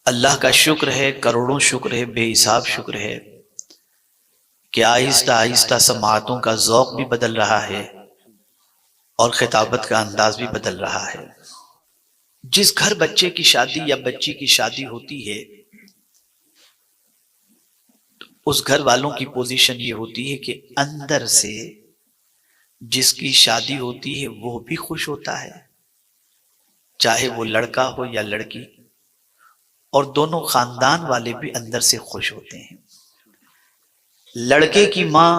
اللہ کا شکر ہے، کروڑوں شکر ہے، بے حساب شکر ہے کہ آہستہ آہستہ سماعتوں کا ذوق بھی بدل رہا ہے اور خطابت کا انداز بھی بدل رہا ہے۔ جس گھر بچے کی شادی یا بچی کی شادی ہوتی ہے، اس گھر والوں کی پوزیشن یہ ہوتی ہے کہ اندر سے جس کی شادی ہوتی ہے وہ بھی خوش ہوتا ہے، چاہے وہ لڑکا ہو یا لڑکی، اور دونوں خاندان والے بھی اندر سے خوش ہوتے ہیں۔ لڑکے کی ماں،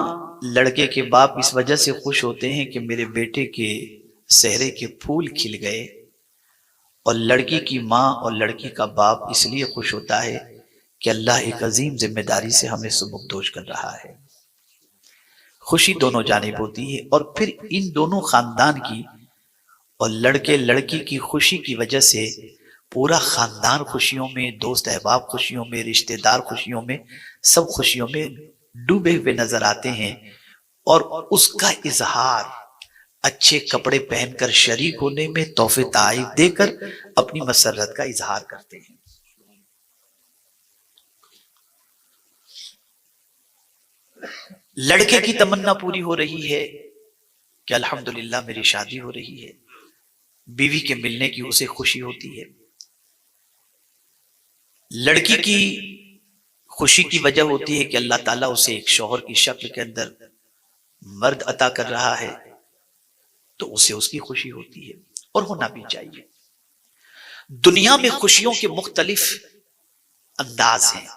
لڑکے کے باپ اس وجہ سے خوش ہوتے ہیں کہ میرے بیٹے کے سہرے کے پھول کھل گئے، اور لڑکی کی ماں اور لڑکی کا باپ اس لیے خوش ہوتا ہے کہ اللہ ایک عظیم ذمہ داری سے ہمیں سبکدوش کر رہا ہے۔ خوشی دونوں جانب ہوتی ہے، اور پھر ان دونوں خاندان کی اور لڑکے لڑکی کی خوشی کی وجہ سے پورا خاندان خوشیوں میں، دوست احباب خوشیوں میں، رشتہ دار خوشیوں میں، سب خوشیوں میں ڈوبے ہوئے نظر آتے ہیں، اور اس کا اظہار اچھے کپڑے پہن کر شریک ہونے میں، تحفے تحائف دے کر اپنی مسرت کا اظہار کرتے ہیں۔ لڑکے کی تمنا پوری ہو رہی ہے کہ الحمدللہ میری شادی ہو رہی ہے، بیوی کے ملنے کی اسے خوشی ہوتی ہے۔ لڑکی کی خوشی کی وجہ ہوتی ہے کہ اللہ تعالیٰ اسے ایک شوہر کی شکل کے اندر مرد عطا کر رہا ہے، تو اسے اس کی خوشی ہوتی ہے، اور ہونا بھی چاہیے۔ دنیا میں خوشیوں کے مختلف انداز ہیں۔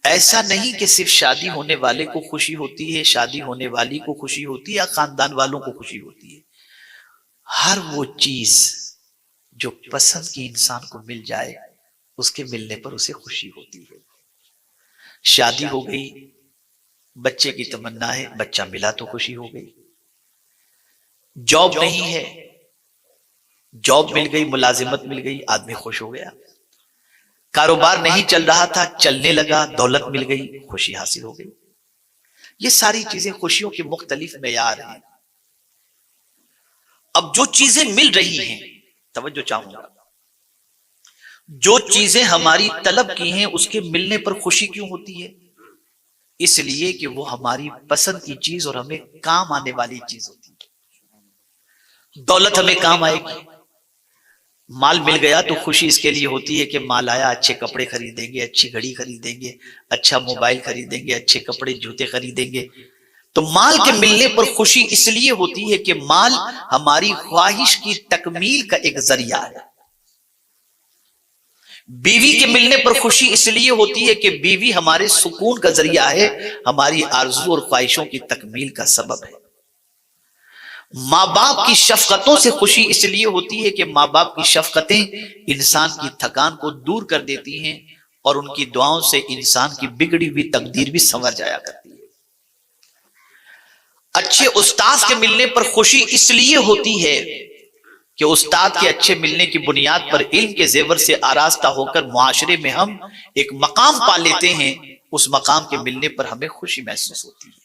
ایسا نہیں کہ صرف شادی ہونے والے کو خوشی ہوتی ہے، شادی ہونے والی کو خوشی ہوتی ہے، یا خاندان والوں کو خوشی ہوتی ہے۔ ہر وہ چیز جو پسند کی انسان کو مل جائے، اس کے ملنے پر اسے خوشی ہوتی ہے۔ شادی ہو گئی، بچے کی تمنا ہے، بچہ ملا تو خوشی ہو گئی۔ جاب نہیں ہے، جاب مل گئی، ملازمت مل گئی، آدمی خوش ہو گیا۔ کاروبار نہیں چل رہا تھا، چلنے لگا، دولت مل گئی، خوشی حاصل ہو گئی۔ یہ ساری چیزیں خوشیوں کے مختلف معیار ہیں۔ اب جو چیزیں مل رہی ہیں، توجہ چاہوں گا، جو چیزیں ہماری طلب کی ہیں اس کے ملنے پر خوشی کیوں ہوتی ہے؟ اس لیے کہ وہ ہماری پسند کی چیز اور ہمیں کام آنے والی چیز ہوتی ہے۔ دولت ہمیں کام آئے گی، مال مل گیا تو خوشی اس کے لیے ہوتی ہے کہ مال آیا، اچھے کپڑے خریدیں گے، اچھی گھڑی خریدیں گے، اچھا موبائل خریدیں گے، اچھے کپڑے جوتے خریدیں گے۔ تو مال کے ملنے پر خوشی اس لیے ہوتی ہے کہ مال ہماری خواہش کی تکمیل کا ایک ذریعہ ہے۔ بیوی کے ملنے پر خوشی اس لیے ہوتی ہے کہ بیوی ہمارے سکون کا ذریعہ ہے، ہماری آرزو اور خواہشوں کی تکمیل کا سبب ہے۔ ماں باپ کی شفقتوں سے خوشی اس لیے ہوتی ہے کہ ماں باپ کی شفقتیں انسان کی تھکان کو دور کر دیتی ہیں، اور ان کی دعاؤں سے انسان کی بگڑی ہوئی تقدیر بھی سنور جایا کرتی ہے۔ اچھے استاد کے ملنے پر خوشی اس لیے ہوتی ہے کہ استاد کے اچھے ملنے کی بنیاد پر علم کے زیور سے آراستہ ہو کر معاشرے میں ہم ایک مقام پا لیتے ہیں، اس مقام کے ملنے پر ہمیں خوشی محسوس ہوتی ہے۔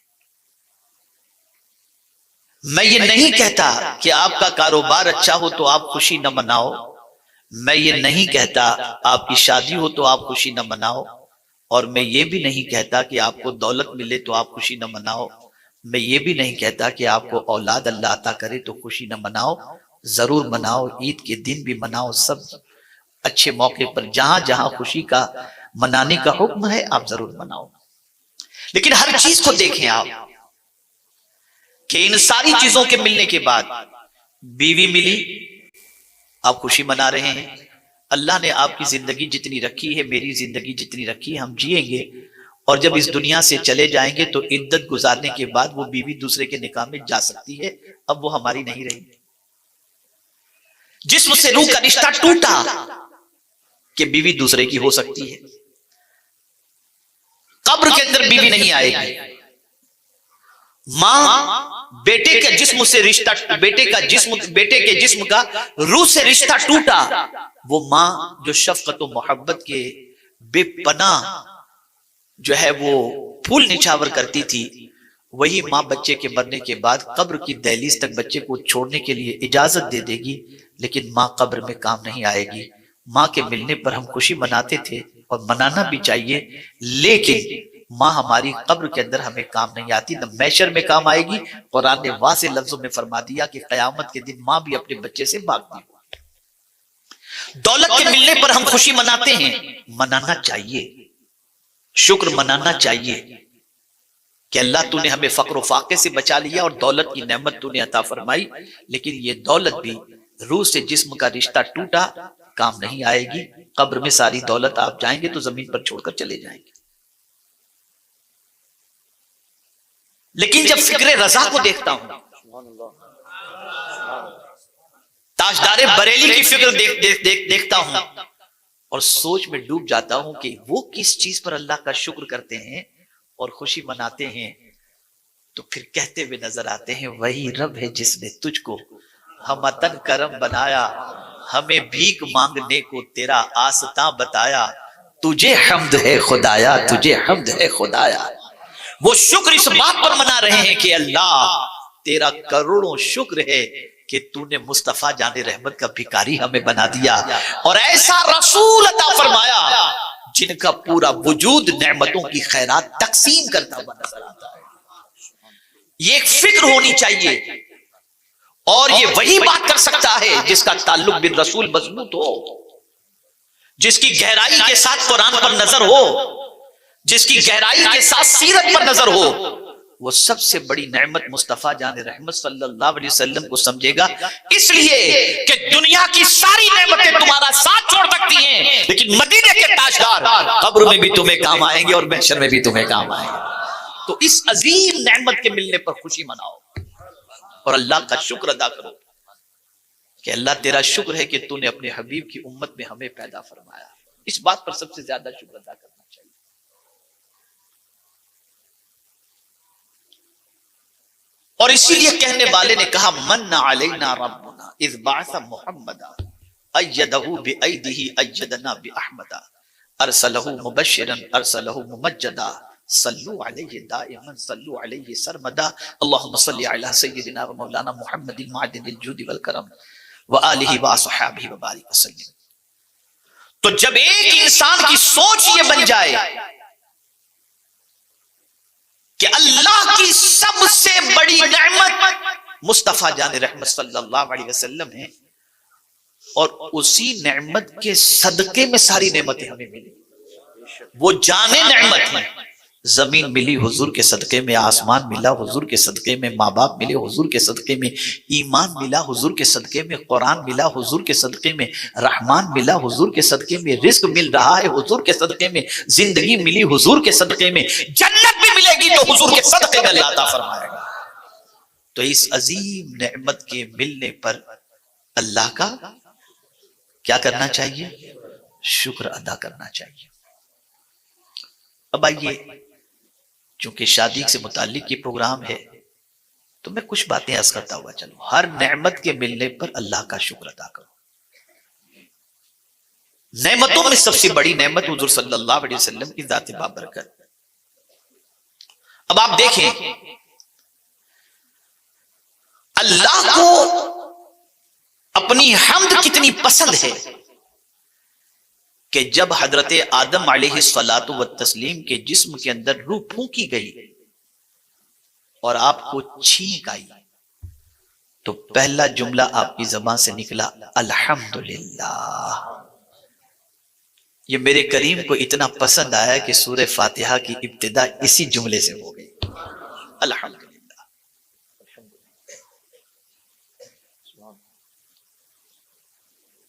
میں یہ نہیں کہتا کہ آپ کا کاروبار اچھا ہو تو آپ خوشی نہ مناؤ، میں یہ نہیں کہتا آپ کی شادی ہو تو آپ خوشی نہ مناؤ، اور میں یہ بھی نہیں کہتا کہ آپ کو دولت ملے تو آپ خوشی نہ مناؤ، میں یہ بھی نہیں کہتا کہ آپ کو اولاد اللہ عطا کرے تو خوشی نہ مناؤ۔ ضرور مناؤ، عید کے دن بھی مناؤ، سب اچھے موقع پر جہاں جہاں خوشی کا منانے کا حکم ہے آپ ضرور مناؤ۔ لیکن ہر چیز کو دیکھیں آپ کہ ان ساری چیزوں کے ملنے کے بعد بیوی ملی، آپ خوشی منا رہے ہیں۔ اللہ نے آپ کی زندگی جتنی رکھی ہے، میری زندگی جتنی رکھی ہے، ہم جیئیں گے، اور جب اس دنیا سے چلے جائیں گے تو عدت گزارنے کے بعد وہ بیوی دوسرے کے نکاح میں جا سکتی ہے، اب وہ ہماری نہیں رہی۔ جسم سے روح کا رشتہ ٹوٹا کہ بیوی دوسرے کی ہو سکتی ہے۔ قبر کے اندر بیوی نہیں آئے گی۔ ماں بیٹے کے جسم سے رشتہ، بیٹے کے جسم کا روح سے رشتہ ٹوٹا، وہ ماں جو شفقت و محبت کے بے پناہ جو ہے وہ پھول نچھاور کرتی تھی، وہی ماں بچے کے مرنے کے بعد قبر کی دہلیز تک بچے کو چھوڑنے کے لیے اجازت دے دے گی، لیکن ماں قبر میں کام نہیں آئے گی۔ ماں کے ملنے پر ہم خوشی مناتے تھے اور منانا بھی چاہیے، لیکن ماں ہماری قبر کے اندر ہمیں کام نہیں آتی، نہ محشر میں کام آئے گی۔ قرآن نے واضح لفظوں میں فرما دیا کہ قیامت کے دن ماں بھی اپنے بچے سے بھاگتی ہے۔ دولت کے ملنے پر ہم خوشی مناتے ہیں، منانا چاہیے، شکر منانا چاہیے کہ اللہ تو نے ہمیں فقر و فاقے سے بچا لیا اور دولت کی نعمت تو نے عطا فرمائی، لیکن یہ دولت بھی روح سے جسم کا رشتہ ٹوٹا، کام نہیں آئے گی۔ قبر میں ساری دولت آپ جائیں گے تو زمین پر چھوڑ کر چلے جائیں گے۔ لیکن جب فکر رضا کو دیکھتا ہوں، تاجدار بریلی کی فکر دیکھتا ہوں اور سوچ میں ڈوب جاتا ہوں کہ وہ کس چیز پر اللہ کا شکر کرتے ہیں اور خوشی مناتے ہیں، تو پھر کہتے ہوئے نظر آتے ہیں وہی رب ہے جس نے تجھ کو ہمتن کرم بنایا، ہمیں بھیک مانگنے کو تیرا آستاں بتایا، تجھے حمد ہے خدایا، تجھے حمد ہے خدایا۔ وہ شکر اس بات پر منا رہے ہیں کہ اللہ تیرا کروڑوں شکر ہے کہ تو نے مصطفیٰ جان رحمت کا بھکاری ہمیں بنا دیا اور ایسا رسول عطا فرمایا جن کا پورا وجود نعمتوں کی خیرات تقسیم کرتا ہوا نظر آتا ہے۔ یہ ایک فکر ہونی چاہیے، اور یہ وہی بات کر سکتا ہے جس کا تعلق بالرسول مضبوط ہو، جس کی گہرائی کے ساتھ قرآن پر نظر ہو، جس کی گہرائی کے ساتھ سیرت پر نظر ہو۔ وہ سب سے بڑی نعمت مصطفیٰ جان رحمت صلی اللہ علیہ وسلم کو سمجھے گا، اس لیے کہ دنیا کی ساری نعمتیں تمہارا ساتھ چھوڑ سکتی ہیں، لیکن مدینے کے تاجدار قبر میں بھی تمہیں کام آئیں گے اور محشر میں بھی تمہیں کام آئیں گے۔ تو اس عظیم نعمت کے ملنے پر خوشی مناؤ اور اللہ کا شکر ادا کرو کہ اللہ تیرا شکر ہے کہ تو نے اپنے حبیب کی امت میں ہمیں پیدا فرمایا۔ اس بات پر سب سے زیادہ شکر ادا کرنا چاہیے۔ اور اسی لیے کہنے والے نے کہا من علینا ربنا اذ بعث محمدا ایدہ بایدہ ایدنا باحمدا ارسلہ مبشرا ارسلہ ممجدا صلو علیہ دائما صلو علیہ سرمدا اللہم صلی علی سیدنا و مولانا محمد معدن الجود والکرم وآلہ واصحابہ وبارک وسلم۔ تو جب ایک انسان کی سوچ یہ بن جائے کہ اللہ کی سب سے بڑی نعمت مصطفیٰ جان رحمت صلی اللہ علیہ وسلم ہے، اور اسی نعمت کے صدقے میں ساری نعمتیں ہمیں ملی، وہ جانے نعمت ہیں۔ زمین ملی حضور کے صدقے میں، آسمان ملا حضور کے صدقے میں، ماں باپ ملے حضور کے صدقے میں، ایمان ملا حضور کے صدقے میں، قرآن ملا حضور کے صدقے میں، رحمان ملا حضور کے صدقے میں، رزق مل رہا ہے حضور کے صدقے میں، زندگی ملی حضور کے صدقے میں، جنت بھی ملے گی تو حضور کے صدقے میں اللہ عطا فرمائے گا۔ تو اس عظیم نعمت کے ملنے پر اللہ کا کیا کرنا چاہیے؟ شکر ادا کرنا چاہیے۔ اب آئیے، چونکہ شادی سے متعلق یہ پروگرام ہے تو میں کچھ باتیں عرض کرتا ہوا چلوں۔ ہر نعمت کے ملنے پر اللہ کا شکر ادا کرو۔ نعمتوں میں سب سے بڑی نعمت حضور صلی اللہ علیہ وسلم کی ذات بابرکت۔ اب آپ دیکھیں اللہ کو اپنی حمد کتنی پسند ہے کہ جب حضرت آدم علیہ الصلاۃ والتسلیم کے جسم کے اندر روح پھونکی گئی اور آپ کو چھینک آئی تو پہلا جملہ آپ کی زبان سے نکلا الحمدللہ۔ یہ میرے کریم کو اتنا پسند آیا کہ سورہ فاتحہ کی ابتدا اسی جملے سے ہو گئی، الحمدللہ۔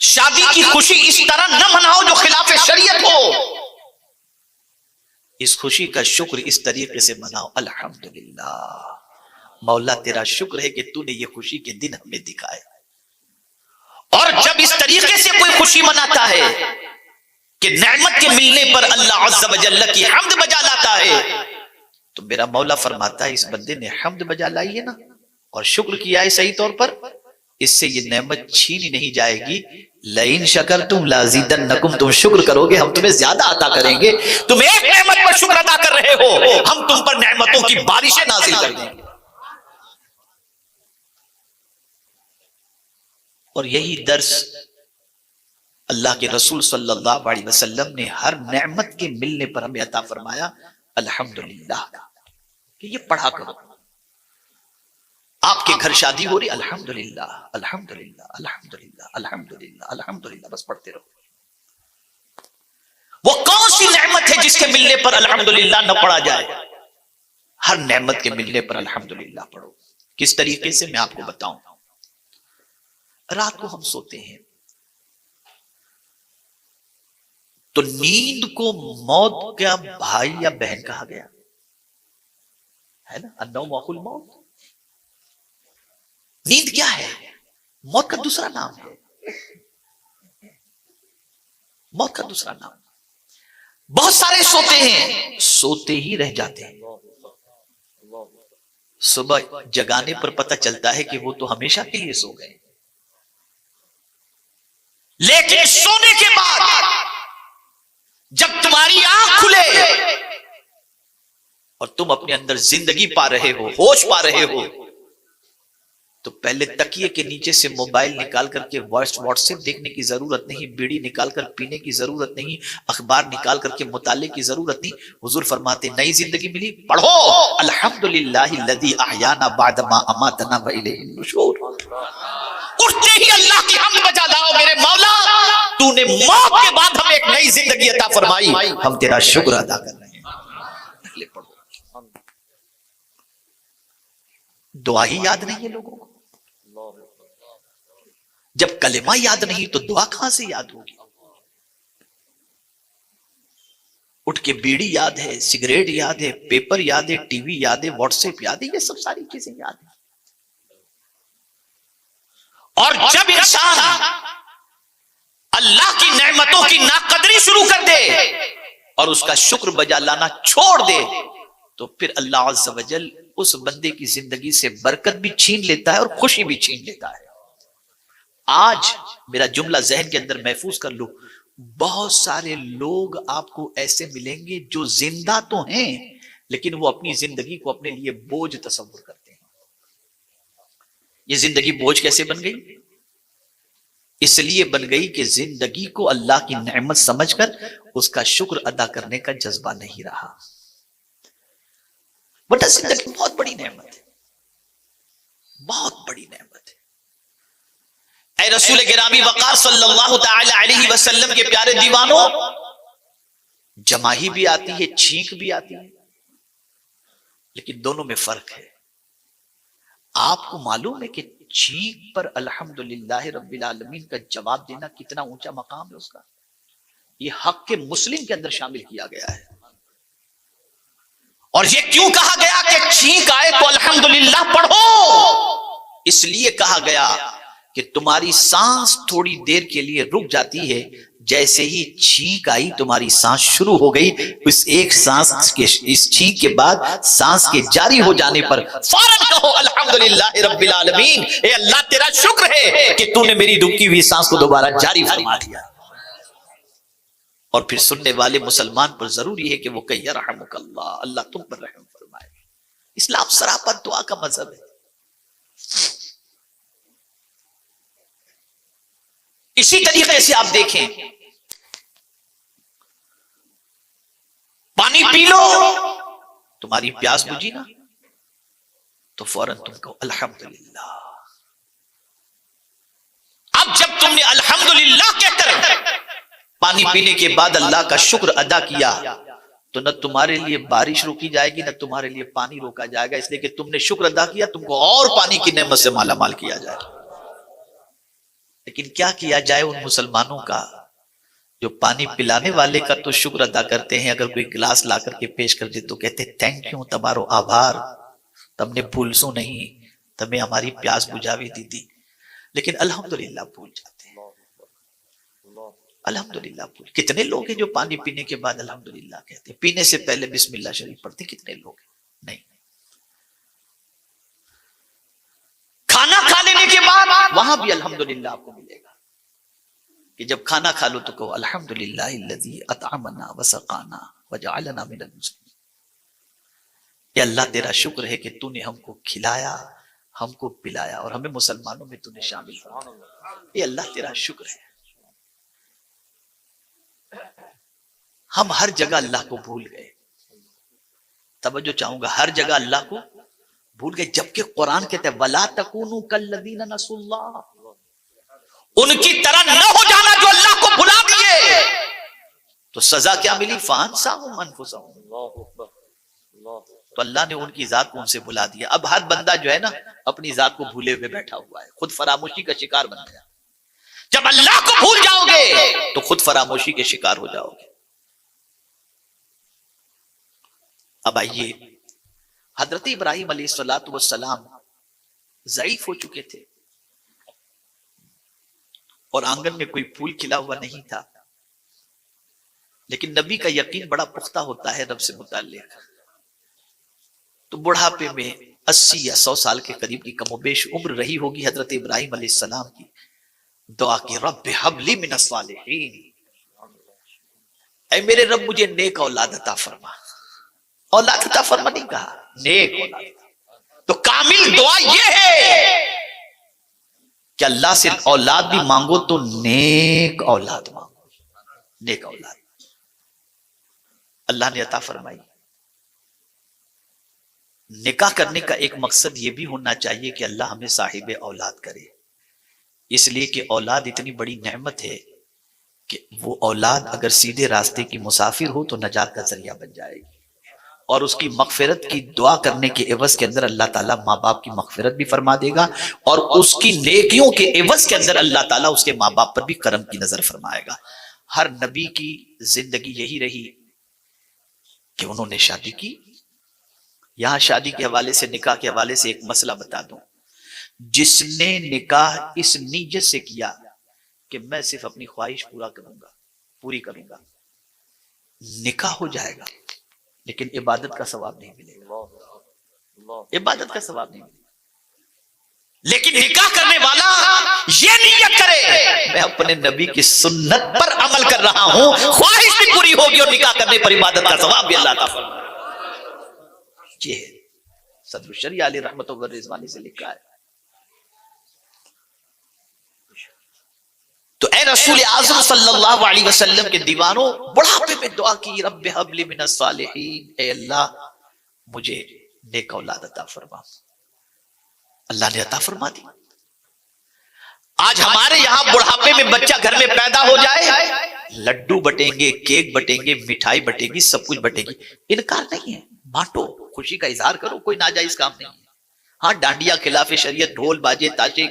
شادی کی خوشی اس طرح نہ مناؤ جو خلاف شریعت ہو، اس خوشی کا شکر اس طریقے سے مناؤ الحمدللہ، مولا تیرا شکر ہے کہ تو نے یہ خوشی کے دن ہمیں دکھائے۔ اور جب اس طریقے سے کوئی خوشی مناتا ہے کہ نعمت کے ملنے پر اللہ عز و جل کی حمد بجا لاتا ہے، تو میرا مولا فرماتا ہے اس بندے نے حمد بجا لائی ہے نا اور شکر کیا ہے صحیح طور پر، اس سے یہ نعمت چھینی نہیں جائے گی۔ لئن شکرتم لازیدنکم، تم شکر کرو گے ہم تمہیں زیادہ عطا کریں گے۔ تم ایک نعمت پر شکر ادا کر رہے ہو، ہم تم پر نعمتوں کی بارشیں نازل کر دیں گے۔ اور یہی درس اللہ کے رسول صلی اللہ علیہ وسلم نے ہر نعمت کے ملنے پر ہمیں عطا فرمایا الحمدللہ کہ یہ پڑھا کرو. آپ کے گھر شادی ہو رہی الحمدللہ الحمدللہ الحمدللہ الحمدللہ الحمدللہ بس پڑھتے رہو. وہ کون سی نعمت ہے جس کے ملنے پر الحمدللہ نہ پڑھا جائے؟ ہر نعمت کے ملنے پر الحمدللہ پڑھو. کس طریقے سے میں آپ کو بتاؤں. رات کو ہم سوتے ہیں تو نیند کو موت کا بھائی یا بہن کہا گیا ہے نا. النوم اخو الموت. نیند کیا ہے؟ موت کا دوسرا نام ہے. موت کا دوسرا نام. بہت سارے سوتے ہیں سوتے ہی رہ جاتے ہیں. صبح جگانے پر پتہ چلتا ہے کہ وہ تو ہمیشہ کے لیے سو گئے. لیکن سونے کے بعد جب تمہاری آنکھ کھلے اور تم اپنے اندر زندگی پا رہے ہو، ہوش پا رہے ہو، تو پہلے تکیے کے نیچے سے موبائل نکال کر کے واٹس ایپ دیکھنے کی ضرورت نہیں، بیڑی نکال کر پینے کی ضرورت نہیں، اخبار نکال کر کے مطالعے کی ضرورت نہیں. حضور فرماتے نئی زندگی ملی، پڑھو الحمدللہ الذی احیانا بعد ما اماتنا والیہ النشور. اٹھتے ہی اللہ کی حمد بجا لاؤ، میرے مولا تو نے موت کے بعد ہمیں ایک نئی زندگی عطا فرمائی، ہم تیرا شکر ادا کر رہے ہیں. پڑھو. دعا ہی یاد نہیں ہے لوگوں کو. جب کلمہ یاد نہیں تو دعا کہاں سے یاد ہوگی؟ اٹھ کے بیڑی یاد ہے، سگریٹ یاد ہے، پیپر یاد ہے، ٹی وی یاد ہے، واٹس ایپ یاد ہے، یہ سب ساری چیزیں یاد ہیں. اور جب انسان اللہ کی نعمتوں کی ناقدری شروع کر دے اور اس کا شکر بجا لانا چھوڑ دے تو پھر اللہ عز و جل اس بندے کی زندگی سے برکت بھی چھین لیتا ہے اور خوشی بھی چھین لیتا ہے. آج میرا جملہ ذہن کے اندر محفوظ کر لو، بہت سارے لوگ آپ کو ایسے ملیں گے جو زندہ تو ہیں لیکن وہ اپنی زندگی کو اپنے لیے بوجھ تصور کرتے ہیں. یہ زندگی بوجھ کیسے بن گئی؟ اس لیے بن گئی کہ زندگی کو اللہ کی نعمت سمجھ کر اس کا شکر ادا کرنے کا جذبہ نہیں رہا. بٹ زندگی بہت بڑی نعمت ہے، بہت بڑی نعمت ہے. اے رسول گرامی وقار صلی اللہ تعالی علیہ وسلم کے پیارے دیوانوں، جماہی بھی آتی ہے، چھینک بھی آتی ہے، لیکن دونوں میں فرق ہے. آپ کو معلوم ہے کہ چھینک پر الحمدللہ رب العالمین کا جواب دینا کتنا اونچا مقام ہے اس کا. یہ حق کے مسلم کے اندر شامل کیا گیا ہے. اور یہ کیوں کہا گیا کہ چھینک آئے تو الحمدللہ پڑھو؟ اس لیے کہا گیا کہ تمہاری سانس تھوڑی دیر کے لیے رک جاتی ہے، جیسے ہی چھینک آئی تمہاری سانس شروع ہو گئی، اس ایک سانس کے اس چھینک کے بعد سانس کے جاری ہو جانے پر فوراً کہو الحمدللہ رب العالمین، اے اللہ تیرا شکر ہے کہ تو نے میری رکی ہوئی سانس کو دوبارہ جاری فرما دیا. اور پھر سننے والے مسلمان پر ضروری ہے کہ وہ کہے یرحمک اللہ، اللہ تم پر رحم فرمائے. اسلام سراپا دعا کا مذہب ہے. اسی طریقے سے آپ دیکھیں، پانی پی لو، تمہاری پیاس بجھی نا تو فوراً تم کو الحمدللہ. اب جب تم نے الحمدللہ کہہ کر پانی پینے کے بعد اللہ کا شکر ادا کیا تو نہ تمہارے لیے بارش روکی جائے گی نہ تمہارے لیے پانی روکا جائے گا، اس لیے کہ تم نے شکر ادا کیا، تم کو اور پانی کی نعمت سے مالا مال کیا جائے. لیکن کیا کیا جائے ان مسلمانوں کا جو پانی پلانے والے کا تو شکر ادا کرتے ہیں، اگر کوئی گلاس لا کر کے پیش کر دے تو کہتے ہیں تھینک یو، تمہارو آبھار، تم نے بھولسو نہیں، تمہیں ہماری پیاس بجھاوی دی تھی. لیکن الحمدللہ بھول جاتے ہیں. الحمدللہ بھول. کتنے لوگ ہیں جو پانی پینے کے بعد الحمدللہ کہتے ہیں؟ پینے سے پہلے بسم اللہ شریف پڑھتے ہیں کتنے لوگ ہیں؟ نہیں. کھانا کھا لینے کے بعد وہاں بھی الحمدللہ آپ کو ملے گا کہ جب کھانا کھا لو تو کہو الحمدللہ الذی اطعمنا وسقانا وجعلنا من المسلمین. کہ اللہ تیرا شکر ہے کہ تو نے ہم کو کھلایا، ہم کو پلایا اور ہمیں مسلمانوں میں تو نے شامل کیا. یہ اللہ تیرا شکر ہے. ہم ہر جگہ اللہ کو بھول گئے. توجہ چاہوں گا، ہر جگہ اللہ کو بھول گئے، جبکہ قرآن کہتے ہیں وَلَا تَكُونُوا كَالَّذِينَ نَسُوا اللَّهَ، ان کی طرح نہ ہو جانا جو اللہ کو بھلا دیے. تو سزا کیا ملی؟ فَأَنسَاهُمْ أَنفُسَهُمْ، تو اللہ نے ان کی ذات کو ان سے بھلا دیا. اب ہر بندہ جو ہے نا اپنی ذات کو بھولے ہوئے بیٹھا ہوا ہے، خود فراموشی کا شکار بن گیا. جب اللہ کو بھول جاؤ گے تو خود فراموشی کے شکار ہو جاؤ گے. اب آئیے، حضرت ابراہیم علیہ السلام ضعیف ہو چکے تھے اور آنگن میں کوئی پھول کھلا ہوا نہیں تھا، لیکن نبی کا یقین بڑا پختہ ہوتا ہے رب سے متعلق. تو بڑھاپے میں 80 یا 100 سال کے قریب کی کم و بیش عمر رہی ہوگی حضرت ابراہیم علیہ السلام کی. دعا کی رب ہب لی من الصالحین، اے میرے رب مجھے نیک اولاد عطا فرما. اولاد عطا فرما نہیں کہا، نیک اولاد. تو کامل دعا یہ ہے کہ اللہ سے اولاد بھی مانگو تو نیک اولاد مانگو. نیک اولاد اللہ نے عطا فرمائی. نکاح کرنے کا ایک مقصد یہ بھی ہونا چاہیے کہ اللہ ہمیں صاحب اولاد کرے، اس لیے کہ اولاد اتنی بڑی نعمت ہے کہ وہ اولاد اگر سیدھے راستے کی مسافر ہو تو نجات کا ذریعہ بن جائے گی، اور اس کی مغفرت کی دعا کرنے کے عوض کے اندر اللہ تعالیٰ ماں باپ کی مغفرت بھی فرما دے گا، اور اس کی نیکیوں کے عوض کے اندر اللہ تعالیٰ اس کے ماں باپ پر بھی کرم کی نظر فرمائے گا. ہر نبی کی زندگی یہی رہی کہ انہوں نے شادی کی. یہاں شادی کے حوالے سے، نکاح کے حوالے سے ایک مسئلہ بتا دوں. جس نے نکاح اس نیت سے کیا کہ میں صرف اپنی خواہش پوری کروں گا، نکاح ہو جائے گا لیکن عبادت کا ثواب نہیں ملے گا. عبادت کا ثواب نہیں ملے گا. لیکن نکاح کرنے والا یہ نیت کرے میں اپنے نبی کی سنت پر عمل کر رہا ہوں، خواہش بھی پوری ہوگی اور نکاح کرنے پر عبادت کا ثواب بھی اللہ تعالیٰ. یہ ہے صدر الشریعہ علیہ رحمت اللہ رضوانی سے لکھا ہے. تو اے رسول اعظم صلی اللہ علیہ وسلم کے دیوانوں، بڑھاپے میں دعا کی رب ہب لی من الصالحین، اے اللہ مجھے نیک اولاد عطا فرما. اللہ نے عطا فرما دی. آج ہمارے یہاں بڑھاپے میں بچہ گھر میں پیدا ہو جائے، لڈو بٹیں گے، کیک بٹیں گے، مٹھائی بٹے گی، سب کچھ بٹے گی. انکار نہیں ہے، بانٹو، خوشی کا اظہار کرو، کوئی ناجائز کام نہیں ہے. ہاں ڈانڈیا، خلاف شریعت، ڈھول باجے تاشے،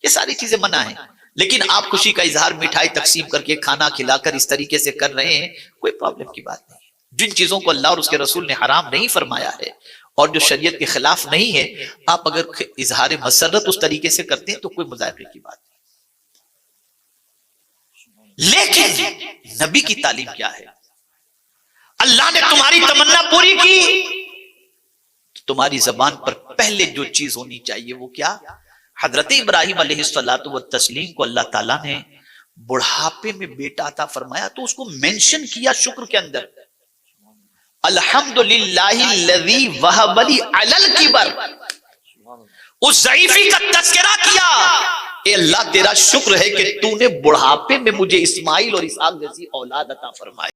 یہ ساری چیزیں منع ہیں، لیکن آپ خوشی کا اظہار مٹھائی تقسیم کر کے، کھانا کھلا کر اس طریقے سے کر رہے ہیں، کوئی پرابلم کی بات نہیں. جن چیزوں کو اللہ اور اس کے رسول نے حرام نہیں فرمایا ہے اور جو شریعت کے خلاف نہیں ہے، آپ اگر اظہار مسرت اس طریقے سے کرتے ہیں تو کوئی مذائقے کی بات نہیں. لیکن نبی کی تعلیم کیا ہے؟ اللہ نے تمہاری تمنا پوری کی، تمہاری زبان پر پہلے جو چیز ہونی چاہیے وہ کیا؟ حضرت ابراہیم علیہ الصلوۃ والتسلیم کو اللہ تعالیٰ نے بڑھاپے میں بیٹا عطا فرمایا تو اس کو مینشن کیا شکر کے اندر، الحمدللہ الذی وہب لی علی الکبر. اس ضعیفی کا تذکرہ کیا، اے اللہ تیرا شکر ہے کہ تو نے بڑھاپے میں مجھے اسماعیل اور اسحاق جیسی اولاد عطا فرمائی.